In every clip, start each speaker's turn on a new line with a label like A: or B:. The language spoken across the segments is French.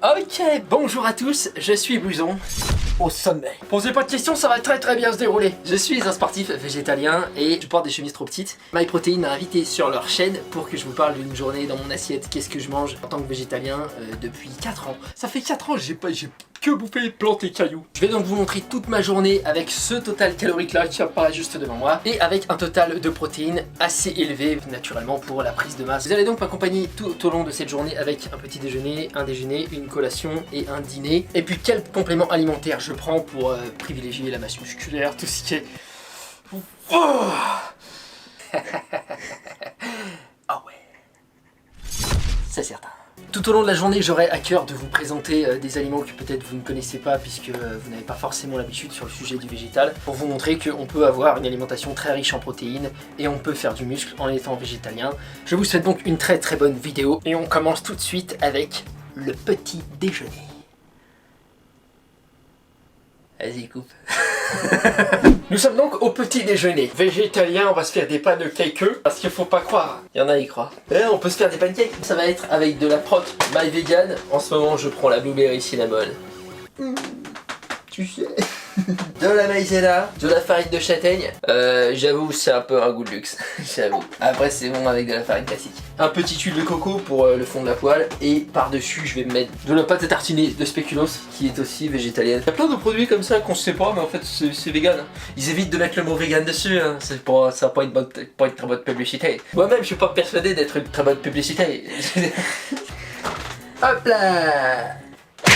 A: Ok, bonjour à tous, je suis Blouson. Au sommet. Posez pas de questions, ça va très bien se dérouler. Je suis un sportif végétalien et je porte des chemises trop petites. MyProtein m'a invité sur leur chaîne pour que je vous parle d'une journée dans mon assiette. Qu'est-ce que je mange en tant que végétalien depuis 4 ans. Ça fait 4 ans, j'ai que bouffé plantes et cailloux. Je vais donc vous montrer toute ma journée avec ce total calorique là qui apparaît juste devant moi et avec un total de protéines assez élevé naturellement pour la prise de masse. Vous allez donc m'accompagner tout au long de cette journée avec un petit déjeuner, un déjeuner, une collation et un dîner. Et puis quel complément alimentaire je prends pour privilégier la masse musculaire, tout ce qui est... Oh ah ouais, c'est certain. Tout au long de la journée, j'aurai à cœur de vous présenter des aliments que peut-être vous ne connaissez pas puisque vous n'avez pas forcément l'habitude sur le sujet du végétal, pour vous montrer qu'on peut avoir une alimentation très riche en protéines et on peut faire du muscle en étant végétalien. Je vous souhaite donc une très bonne vidéo et on commence tout de suite avec le petit déjeuner. Vas-y, coupe. Nous sommes donc au petit déjeuner. Végétalien, on va se faire des pancakes parce qu'il faut pas croire. Il y en a, ils croient. On peut se faire des pancakes. Ça va être avec de la prot my vegan. En ce moment, je prends la blueberry cinnamon. Tu sais. De la maïzena, de la farine de châtaigne. J'avoue, c'est un peu un goût de luxe. J'avoue. Après, c'est bon avec de la farine classique. Un petit huile de coco pour le fond de la poêle. Et par-dessus, je vais me mettre de la pâte à tartiner de spéculoos qui est aussi végétalienne. Il y a plein de produits comme ça qu'on sait pas, mais en fait, c'est vegan. Ils évitent de mettre le mot vegan dessus. Hein. Ça va pas être très bonne publicité. Moi-même, je suis pas persuadé d'être une très bonne publicité. Hop là!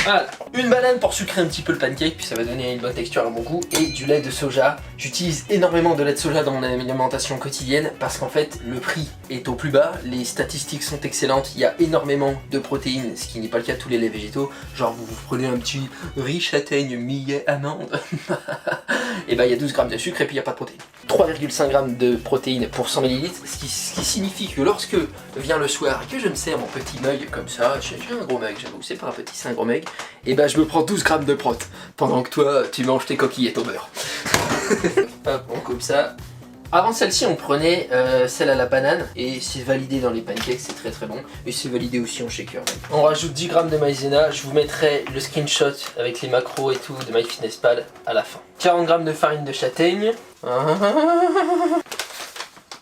A: Voilà, une banane pour sucrer un petit peu le pancake, puis ça va donner une bonne texture à mon goût, et du lait de soja. J'utilise énormément de lait de soja dans mon alimentation quotidienne parce qu'en fait le prix est au plus bas, les statistiques sont excellentes, il y a énormément de protéines, ce qui n'est pas le cas de tous les laits végétaux. Genre vous prenez un petit riz, châtaigne, millet, amande, et bah il y a 12 grammes de sucre et puis il n'y a pas de protéines. 3,5 grammes de protéines pour 100 ml, ce qui signifie que lorsque vient le soir et que je me sers mon petit mug comme ça, j'ai un gros mug, j'avoue, c'est pas un petit, c'est un gros mug, et bah je me prends 12 grammes de prot, pendant que toi tu manges tes coquillettes au beurre. Hop, on coupe ça. Avant celle-ci on prenait celle à la banane, et c'est validé dans les pancakes, c'est très bon, et c'est validé aussi en shaker. On rajoute 10 grammes de maïzena, je vous mettrai le screenshot avec les macros et tout de MyFitnessPal à la fin. 40 grammes de farine de châtaigne.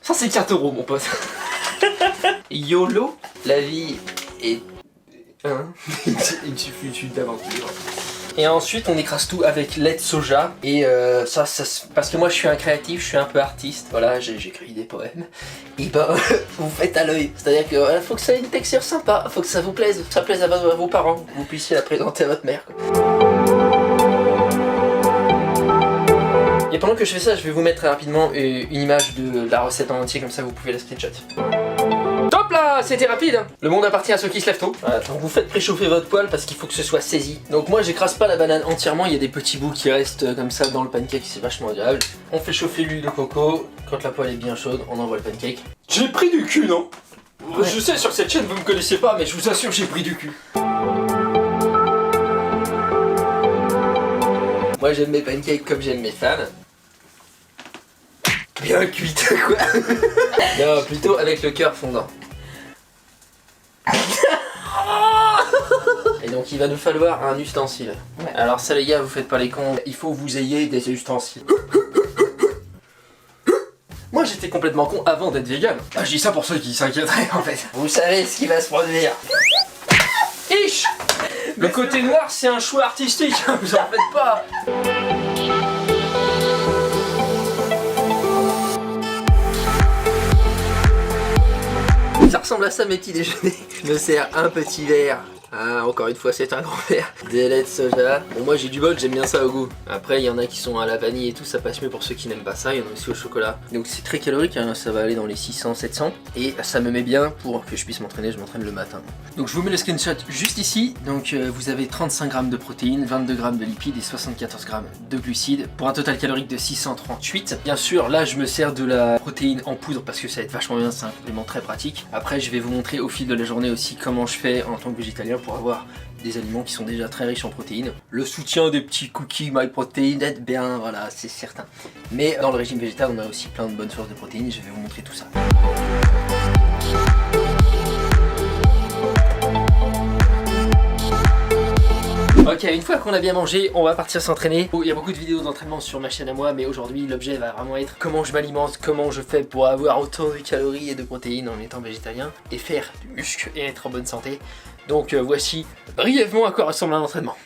A: Ça c'est 4 € mon pote. YOLO, la vie est... il me suffit d'aventure. Et ensuite on écrase tout avec lait de soja. Et ça parce que moi je suis un créatif, je suis un peu artiste. Voilà, j'écris des poèmes. Et bah vous faites à l'œil. C'est-à-dire que faut que ça ait une texture sympa, faut que ça vous plaise, que ça plaise à vos parents, que vous puissiez la présenter à votre mère, quoi. Et pendant que je fais ça, je vais vous mettre rapidement une image de la recette en entier, comme ça vous pouvez la screenshot. Top là, c'était rapide. Le monde appartient à ceux qui se lèvent tôt. Voilà, donc vous faites préchauffer votre poêle parce qu'il faut que ce soit saisi. Donc moi j'écrase pas la banane entièrement, il y a des petits bouts qui restent comme ça dans le pancake, c'est vachement agréable. On fait chauffer l'huile de coco, quand la poêle est bien chaude, on envoie le pancake. J'ai pris du cul, non? Ouais. Je sais, sur cette chaîne vous me connaissez pas, mais je vous assure j'ai pris du cul. Moi j'aime mes pancakes comme j'aime mes femmes. Bien cuite quoi. Non, plutôt avec le cœur fondant. Et donc il va nous falloir un ustensile. Ouais. Alors ça les gars, vous faites pas les cons, il faut que vous ayez des ustensiles. Moi j'étais complètement con avant d'être vegan. Ah, je dis ça pour ceux qui s'inquiéteraient en fait. Vous savez ce qui va se produire. Ish. Le côté noir c'est un choix artistique, vous en faites pas. Ça ressemble à ça mes petits déjeuners. Je me sers un petit verre. Ah, encore une fois c'est un grand verre de lait de soja. Bon moi j'ai du bol, j'aime bien ça au goût. Après il y en a qui sont à la vanille et tout, ça passe mieux pour ceux qui n'aiment pas ça. Il y en a aussi au chocolat. Donc c'est très calorique, hein. Ça va aller dans les 600-700. Et ça me met bien pour que je puisse m'entraîner, je m'entraîne le matin. Donc je vous mets le screenshot juste ici. Donc vous avez 35 grammes de protéines, 22 grammes de lipides et 74 grammes de glucides. Pour un total calorique de 638. Bien sûr là je me sers de la protéine en poudre parce que ça va être vachement bien, c'est un complément très pratique. Après je vais vous montrer au fil de la journée aussi comment je fais en tant que végétalien pour avoir des aliments qui sont déjà très riches en protéines. Le soutien des petits cookies MyProtein aide bien, voilà, c'est certain. Mais dans le régime végétal, on a aussi plein de bonnes sources de protéines, je vais vous montrer tout ça. Ok, une fois qu'on a bien mangé, on va partir s'entraîner. Il y a beaucoup de vidéos d'entraînement sur ma chaîne à moi, mais aujourd'hui l'objet va vraiment être comment je m'alimente, comment je fais pour avoir autant de calories et de protéines en étant végétarien et faire du muscle et être en bonne santé. Donc voici brièvement à quoi ressemble un entraînement.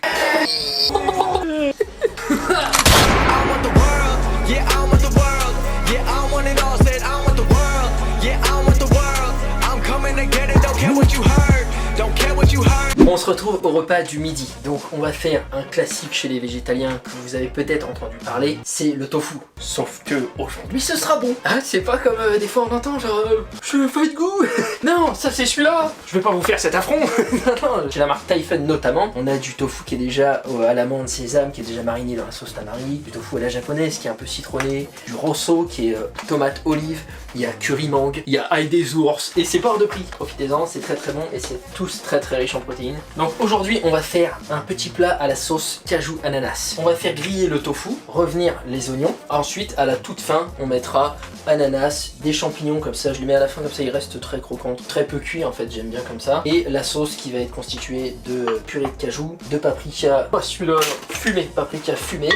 A: On se retrouve au repas du midi, donc on va faire un classique chez les végétaliens que vous avez peut-être entendu parler, c'est le tofu. Sauf que aujourd'hui ce sera bon. Ah, c'est pas comme des fois on entend genre je fais de goût. Non, ça c'est celui-là. Je vais pas vous faire cet affront. Non, chez la marque Typhon notamment, on a du tofu qui est déjà à l'amande sésame, qui est déjà mariné dans la sauce tamari, du tofu à la japonaise qui est un peu citronné, du rosso qui est tomate olive, il y a curry mangue, il y a ail des ours et c'est pas hors de prix. Profitez-en, c'est très très bon et c'est tous très très riche en protéines. Donc aujourd'hui on va faire un petit plat à la sauce cajou ananas. On va faire griller le tofu, revenir les oignons. Ensuite à la toute fin on mettra ananas, des champignons comme ça, je les mets à la fin comme ça il reste très croquant, très peu cuit en fait, j'aime bien comme ça. Et la sauce qui va être constituée de purée de cajou, de paprika, celui-là fumé, paprika fumé,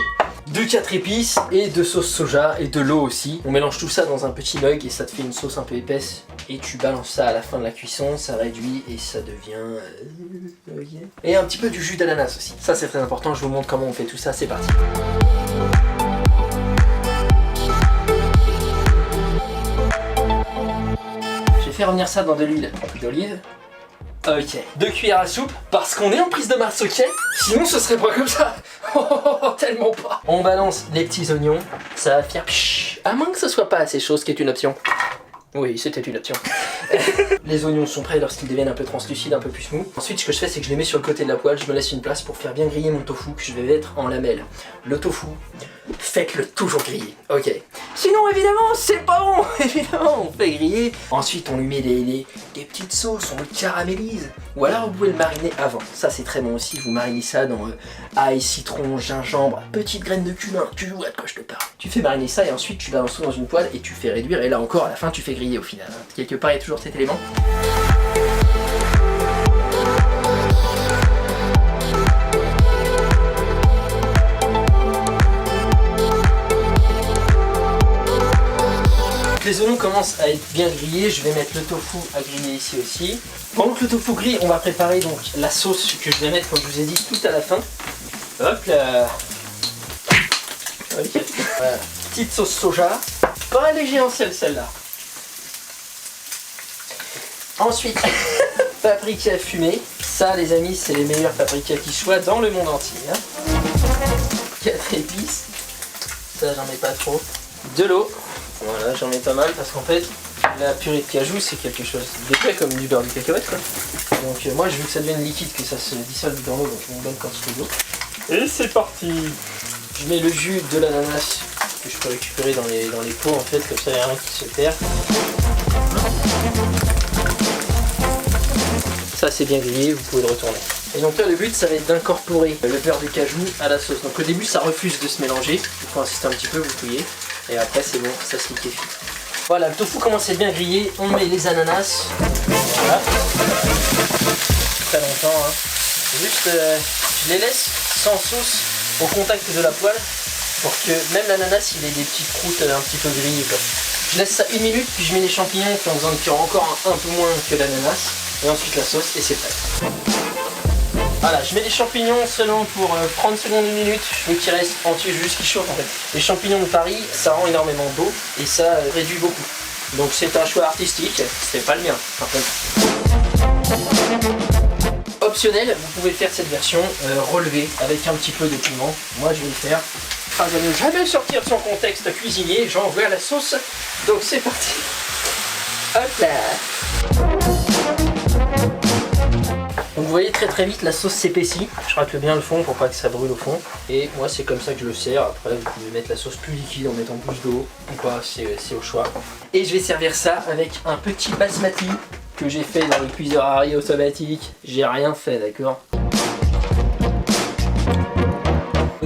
A: de 4 épices et de sauce soja et de l'eau aussi. On mélange tout ça dans un petit mug et ça te fait une sauce un peu épaisse. Et tu balances ça à la fin de la cuisson, ça réduit et ça devient... Okay. Et un petit peu du jus d'ananas aussi. Ça c'est très important, je vous montre comment on fait tout ça, c'est parti. Je vais faire revenir ça dans de l'huile d'olive. Ok, 2 cuillères à soupe, parce qu'on est en prise de masse, ok? Sinon ce serait pas comme ça. Tellement pas. On balance les petits oignons, ça va faire pshhh, à moins que ce soit pas assez chaud, ce qui est une option. Oui, c'était une option. Les oignons sont prêts lorsqu'ils deviennent un peu translucides, un peu plus mous. Ensuite, ce que je fais, c'est que je les mets sur le côté de la poêle, je me laisse une place pour faire bien griller mon tofu que je vais mettre en lamelles. Le tofu, faites-le toujours griller, ok. Sinon, évidemment, c'est pas bon. Évidemment, on fait griller. Ensuite, on lui met des petites sauces, on le caramélise. Ou alors, vous pouvez le mariner avant. Ça, c'est très bon aussi. Vous marinez ça dans ail, citron, gingembre, petite graine de cumin. Tu vois de quoi je te parle. Tu fais mariner ça et ensuite, tu balances tout dans une poêle et tu fais réduire. Et là encore, à la fin, tu fais griller au final. Quelque part, il y a toujours cet élément. Les oignons commencent à être bien grillés, je vais mettre le tofu à griller ici aussi. Pendant que le tofu grille, on va préparer donc la sauce que je vais mettre, comme je vous ai dit, tout à la fin. Hop là. Ok. Voilà. Petite sauce soja, pas léger en sel celle-là. Ensuite, paprika fumé. Ça les amis, c'est les meilleurs paprikas qui soient dans le monde entier. Hein. 4 épices. Ça j'en mets pas trop. De l'eau. Voilà, j'en mets pas mal parce qu'en fait, la purée de cajou c'est quelque chose d'épais comme du beurre de cacahuète quoi. Donc moi je veux que ça devienne liquide, que ça se dissolve dans l'eau, donc je mets une bonne quantité d'eau. Et c'est parti. Je mets le jus de l'ananas que je peux récupérer dans les pots en fait, comme ça il n'y a rien qui se perd. Ça c'est bien grillé, vous pouvez le retourner. Et donc là le but ça va être d'incorporer le beurre de cajou à la sauce. Donc au début ça refuse de se mélanger, il faut insister un petit peu, vous touillez. Et après c'est bon, ça se liquéfie. Voilà, le tofu commence à être bien grillé, on met les ananas. Voilà. Très longtemps, hein. Juste, je les laisse sans sauce au contact de la poêle pour que même l'ananas il ait des petites croûtes un petit peu grillées quoi. Je laisse ça 1 minute, puis je mets les champignons qui ont besoin de cuire encore un peu moins que l'ananas. Et ensuite la sauce et c'est prêt. Voilà, je mets les champignons seulement pour 30 secondes, 1 minute. Je veux qu'ils restent entiers juste qu'ils chauffent en fait. Les champignons de Paris, ça rend énormément d'eau et ça réduit beaucoup. Donc c'est un choix artistique, c'est pas le mien, Optionnel, vous pouvez faire cette version relevée avec un petit peu de piment. Moi je vais le faire. Afin de ne jamais sortir de son contexte cuisinier, j'envoie la sauce. Donc c'est parti. Hop là. Donc vous voyez très vite la sauce s'épaissit. Je racle bien le fond pour pas que ça brûle au fond. Et moi c'est comme ça que je le sers. Après vous pouvez mettre la sauce plus liquide en mettant plus d'eau ou pas, c'est au choix. Et je vais servir ça avec un petit basmati que j'ai fait dans le cuiseur à riz automatique. J'ai rien fait, d'accord.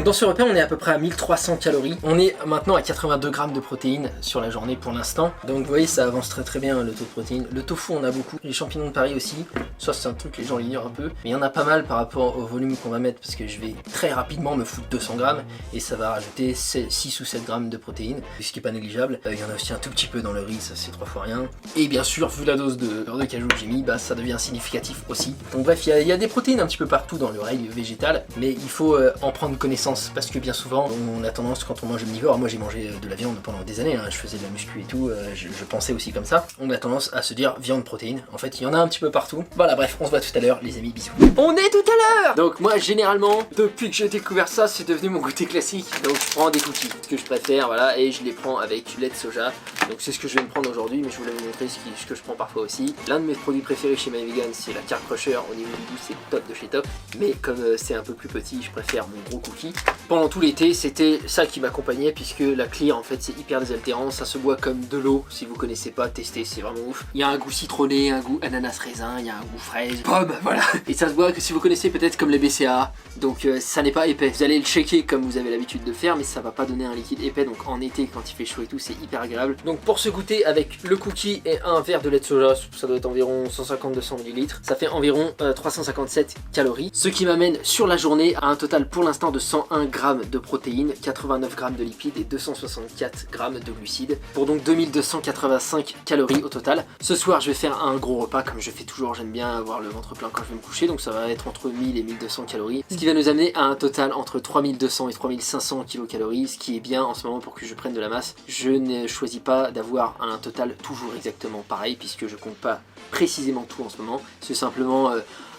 A: dans ce repas, on est à peu près à 1300 calories. On est maintenant à 82 grammes de protéines sur la journée pour l'instant. Donc vous voyez, ça avance très bien le taux de protéines. Le tofu, on a beaucoup. Les champignons de Paris aussi. Ça, c'est un truc, les gens l'ignorent un peu. Mais il y en a pas mal par rapport au volume qu'on va mettre parce que je vais très rapidement me foutre 200 grammes et ça va rajouter 6 ou 7 grammes de protéines, ce qui est pas négligeable. Il y en a aussi un tout petit peu dans le riz, ça c'est 3 fois rien. Et bien sûr, vu la dose de beurre de cajou que j'ai mis, bah ça devient significatif aussi. Donc bref, il y a des protéines un petit peu partout dans le rail végétal, mais il faut en prendre connaissance parce que bien souvent, on a tendance quand on mange omnivore, moi j'ai mangé de la viande pendant des années, hein, je faisais de la muscu et tout, je pensais aussi comme ça, on a tendance à se dire viande, protéines. En fait, il y en a un petit peu partout. Voilà, bref, on se voit tout à l'heure, les amis, bisous. On est tout à l'heure. Donc moi, généralement, depuis que j'ai découvert ça, c'est devenu mon goûter classique. Donc je prends des cookies, ce que je préfère, voilà, et je les prends avec du lait de soja. Donc c'est ce que je vais me prendre aujourd'hui, mais je voulais vous montrer ce que je prends parfois aussi. L'un de mes produits préférés chez MyVegan, c'est la Car Crusher. Au niveau du goût, c'est top de chez top. Mais comme c'est un peu plus petit, je préfère mon gros cookie. Pendant tout l'été, c'était ça qui m'accompagnait, puisque la Clear, en fait, c'est hyper désaltérant. Ça se boit comme de l'eau. Si vous connaissez pas, testez, c'est vraiment ouf. Il y a un goût citronné, un goût ananas raisin, il y a un goût fraise, pomme, voilà. Et ça se boit que si vous connaissez peut-être comme les BCAA. Donc ça n'est pas épais. Vous allez le shaker comme vous avez l'habitude de faire, mais ça va pas donner un liquide épais. Donc en été, quand il fait chaud et tout, c'est hyper agréable. Donc pour ce goûter avec le cookie et un verre de lait de soja, ça doit être environ 150-200 ml. Ça fait environ 357 calories. Ce qui m'amène sur la journée à un total pour l'instant de 101 grammes de protéines, 89 grammes de lipides et 264 grammes de glucides. Pour donc 2285 calories au total. Ce soir, je vais faire un gros repas comme je fais toujours. J'aime bien avoir le ventre plein quand je vais me coucher. Donc ça va être entre 1000 et 1200 calories. Ce qui va nous amener à un total entre 3200 et 3500 kilocalories. Ce qui est bien en ce moment pour que je prenne de la masse. Je ne choisis pas d'avoir un total toujours exactement pareil puisque je compte pas précisément tout en ce moment. C'est simplement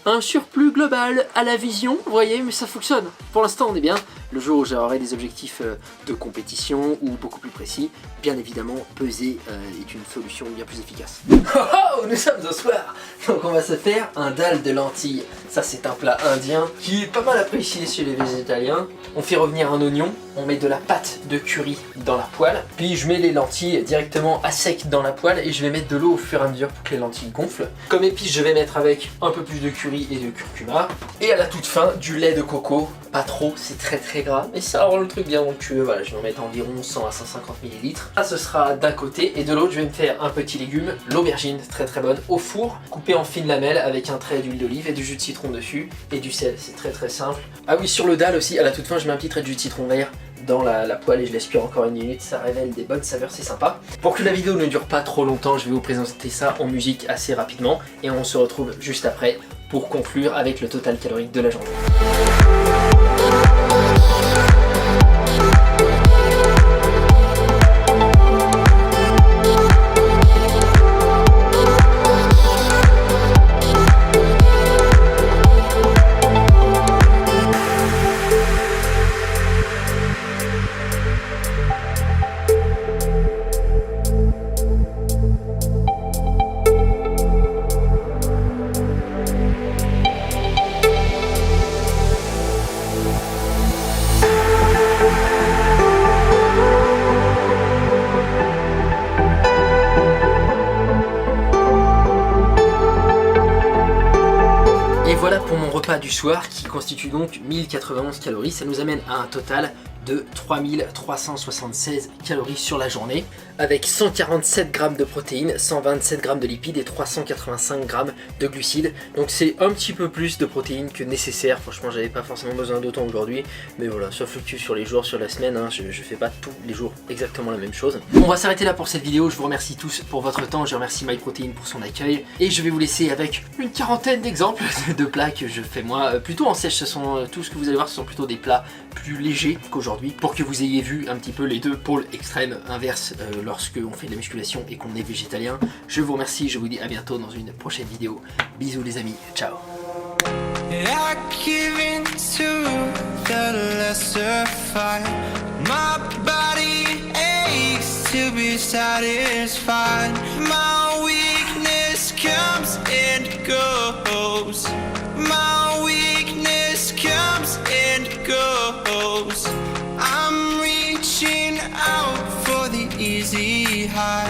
A: un surplus global à la vision, vous voyez, mais ça fonctionne. Pour l'instant, on est bien. Le jour où j'aurai des objectifs de compétition ou beaucoup plus précis, bien évidemment, peser est une solution bien plus efficace. Oh, nous sommes au soir. Donc on va se faire un dalle de lentilles. Ça, c'est un plat indien qui est pas mal apprécié chez les végétaliens. On fait revenir un oignon, on met de la pâte de curry dans la poêle, puis je mets les lentilles directement à sec dans la poêle et je vais mettre de l'eau au fur et à mesure pour que les lentilles gonflent. Comme épice, je vais mettre avec un peu plus de curry et de curcuma. Et à la toute fin, du lait de coco. Pas trop, c'est très gras, mais ça rend le truc bien onctueux. Voilà, je vais en mettre environ 100 à 150 ml. Ça, ce sera d'un côté, et de l'autre, je vais me faire un petit légume, l'aubergine, très bonne, au four, coupée en fines lamelles avec un trait d'huile d'olive et du jus de citron dessus, et du sel, c'est très simple. Ah oui, sur le dalle aussi, à la toute fin, je mets un petit trait de jus de citron vert dans la poêle et je laisse cuire encore une minute, ça révèle des bonnes saveurs, c'est sympa. Pour que la vidéo ne dure pas trop longtemps, je vais vous présenter ça en musique assez rapidement, et on se retrouve juste après pour conclure avec le total calorique de la journée. Voilà pour mon repas du soir qui constitue donc 1091 calories. Ça nous amène à un total de 3376 calories sur la journée avec 147 grammes de protéines, 127 grammes de lipides et 385 grammes de glucides. Donc c'est un petit peu plus de protéines que nécessaire. Franchement, j'avais pas forcément besoin d'autant aujourd'hui, mais voilà, ça fluctue sur les jours, sur la semaine, hein. Je fais pas tous les jours exactement la même chose. On va s'arrêter là pour cette vidéo. Je vous remercie tous pour votre temps, je remercie MyProtein pour son accueil et je vais vous laisser avec une quarantaine d'exemples de plats que je fais moi plutôt en sèche. Ce sont tout ce que vous allez voir, ce sont plutôt des plats plus légers qu'aujourd'hui pour que vous ayez vu un petit peu les deux pôles extrêmes inverses lorsque on fait de la musculation et qu'on est végétalien. Je vous remercie, je vous dis à bientôt dans une prochaine vidéo. Bisous les amis, ciao.
B: I'm reaching out for the easy high.